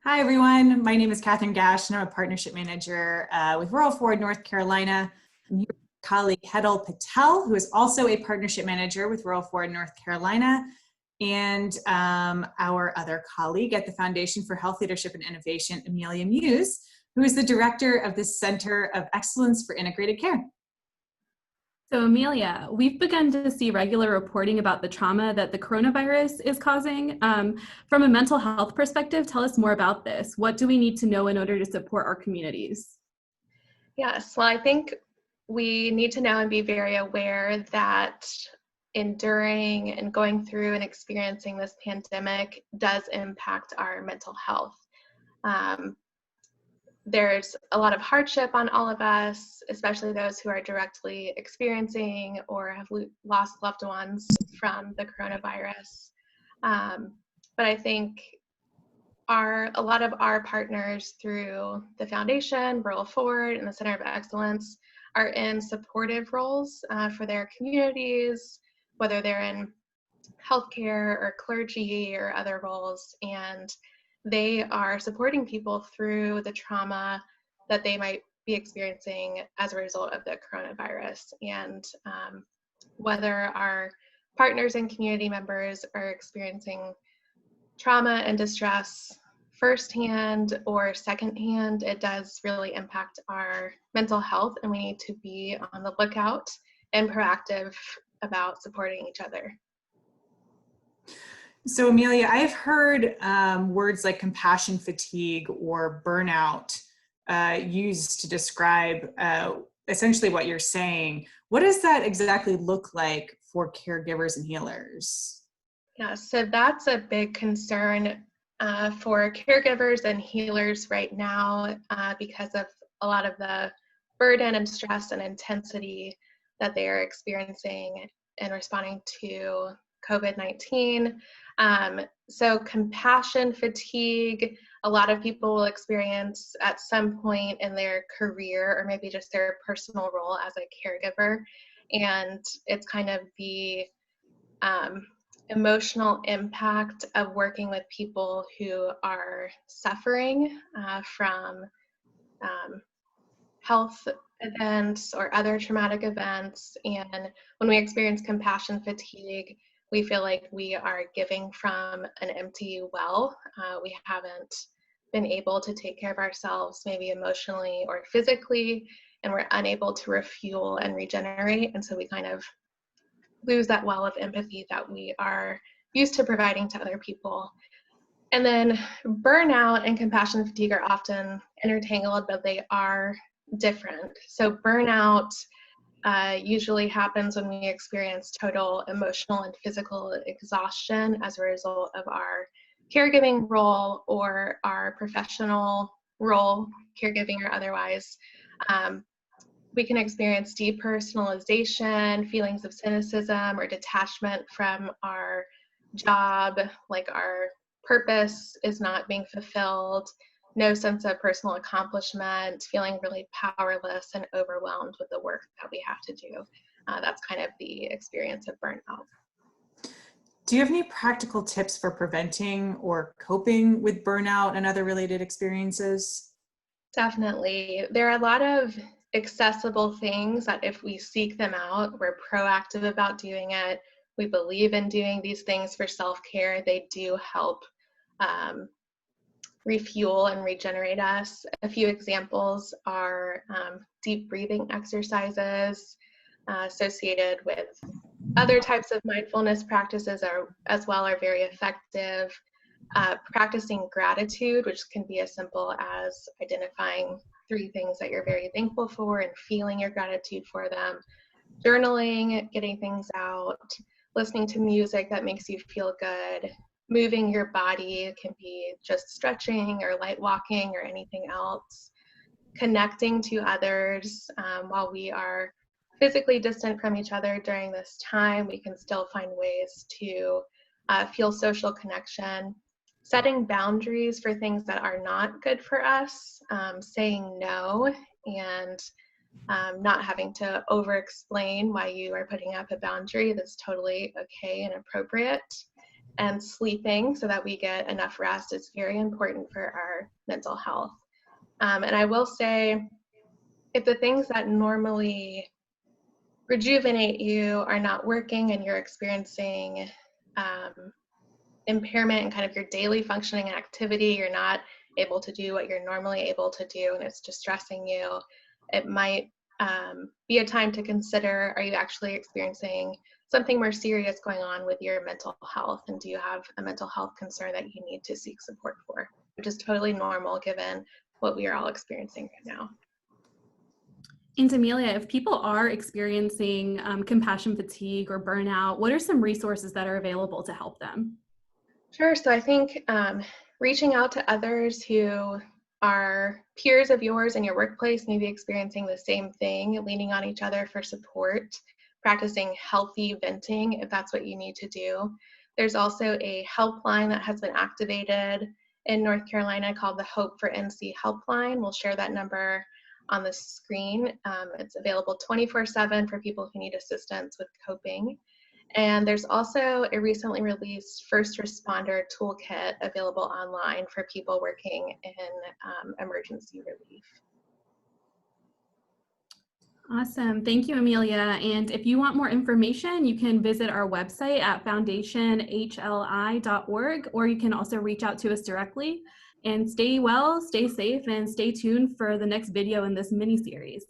Hi, everyone. My name is Catherine Gash, and I'm a partnership manager with Rural Ford, North Carolina. I'm here with my colleague Hedal Patel, who is also a partnership manager with Rural Ford, North Carolina, and our other colleague at the Foundation for Health Leadership and Innovation, Amelia Muse, who is the director of the Center of Excellence for Integrated Care. So Amelia, we've begun to see regular reporting about the trauma that the coronavirus is causing. From a mental health perspective, tell us more about this. What do we need to know in order to support our communities? Yes, well, I think we need to know and be very aware that enduring and going through and experiencing this pandemic does impact our mental health. There's a lot of hardship on all of us, especially those who are directly experiencing or have lost loved ones from the coronavirus. But I think a lot of our partners through the Foundation, Rural Ford, and the Center of Excellence are in supportive roles for their communities, whether they're in healthcare or clergy or other roles, and they are supporting people through the trauma that they might be experiencing as a result of the coronavirus. And whether our partners and community members are experiencing trauma and distress firsthand or secondhand, it does really impact our mental health, and we need to be on the lookout and proactive about supporting each other. So Amelia, I've heard words like compassion fatigue or burnout used to describe essentially what you're saying. What does that exactly look like for caregivers and healers? Yeah, so that's a big concern for caregivers and healers right now because of a lot of the burden and stress and intensity that they are experiencing in responding to COVID-19. So compassion fatigue, a lot of people will experience at some point in their career or maybe just their personal role as a caregiver. And it's kind of the emotional impact of working with people who are suffering from health events or other traumatic events. And when we experience compassion fatigue, we feel like we are giving from an empty well. We haven't been able to take care of ourselves, maybe emotionally or physically, and we're unable to refuel and regenerate. And so we kind of lose that well of empathy that we are used to providing to other people. And then burnout and compassion fatigue are often intertangled, but they are different. So burnout usually happens when we experience total emotional and physical exhaustion as a result of our caregiving role or our professional role, caregiving or otherwise. We can experience depersonalization, feelings of cynicism or detachment from our job, like our purpose is not being fulfilled, no sense of personal accomplishment, feeling really powerless and overwhelmed with the work that we have to do. That's kind of the experience of burnout. Do you have any practical tips for preventing or coping with burnout and other related experiences? Definitely. There are a lot of accessible things that if we seek them out, we're proactive about doing it. We believe in doing these things for self-care. They do help refuel and regenerate us. A few examples are deep breathing exercises associated with other types of mindfulness practices as well are very effective. Practicing gratitude, which can be as simple as identifying 3 things that you're very thankful for and feeling your gratitude for them. Journaling, getting things out, listening to music that makes you feel good, moving your body. It can be just stretching or light walking or anything else. Connecting to others while we are physically distant from each other during this time, we can still find ways to feel social connection. Setting boundaries for things that are not good for us, saying no, and not having to over-explain why you are putting up a boundary that's totally okay and appropriate. and sleeping so that we get enough rest is very important for our mental health. And I will say, if the things that normally rejuvenate you are not working and you're experiencing impairment in kind of your daily functioning and activity, you're not able to do what you're normally able to do and it's distressing you, it might be a time to consider, are you actually experiencing something more serious going on with your mental health, and do you have a mental health concern that you need to seek support for, which is totally normal given what we are all experiencing right now. And Amelia, if people are experiencing compassion fatigue or burnout, what are some resources that are available to help them? Sure. So I think reaching out to others who are peers of yours in your workplace, maybe experiencing the same thing, leaning on each other for support, practicing healthy venting if that's what you need to do. There's also a helpline that has been activated in North Carolina called the Hope for NC Helpline. We'll share that number on the screen. It's available 24/7 for people who need assistance with coping. And there's also a recently released first responder toolkit available online for people working in emergency relief. Awesome. Thank you, Amelia. And if you want more information, you can visit our website at foundationhli.org, or you can also reach out to us directly. And stay well, stay safe, and stay tuned for the next video in this mini-series.